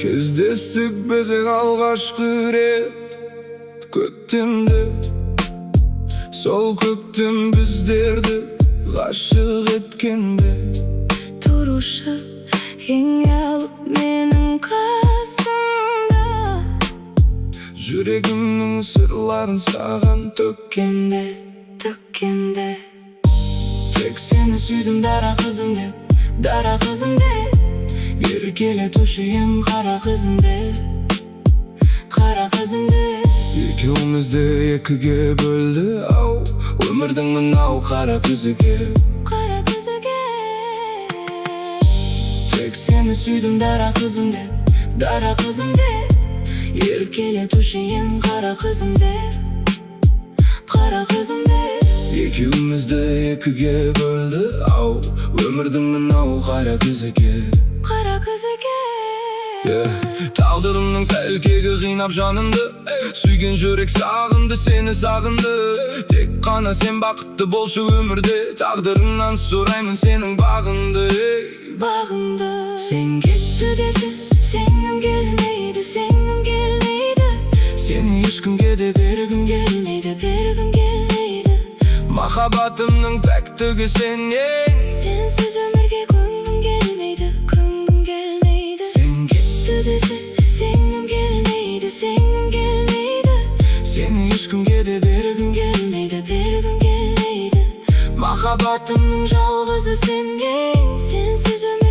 Кездестік бізек алғашқы рет көктемде, сол көктем біздерді ғашық еткенде. Тұрушы ең алып менің қасымда, жүрегімнің сырларын саған төккенде. Тек сені сүйдім дара қызым деп, дара қызым деп, еркелетуші ем қара қызым деп, қара қызым деп. Екеумізді екіге бөлді ау, өмірдің мынау қара күзігі. Қара күзігі. Тек сені сүйдім дара қызым деп, дара қызым деп, еркелетуші ем қара қызым деп, қара қызым деп. Екеумізді екіге бөлді ау, өмірдің мынау қара күзігі. Қара күзігі. Тағдырымның тәлкегі қинап жанымды, сүйген жүрек сағынды, сені сағынды. Тек қана сен бақытты болшы өмірде, тағдырымнан сұраймын сенің бағыңды. Сен кетті десе, сенгім келмейді, сенгім келмейді. Сені ешкімге де бергім келмейді, бергім келмейді. Махаббатымның пәктігі сенен, сенсіз өмірге көңгім келмейді, көңгім келмейді. Сен кетті десе, сенгім келмейді, сенгім келмейді. Сені ешкімге де бергім келмейді, бергім келмейді. Махаббатымның жалғызы сен ең, сенсіз өмірге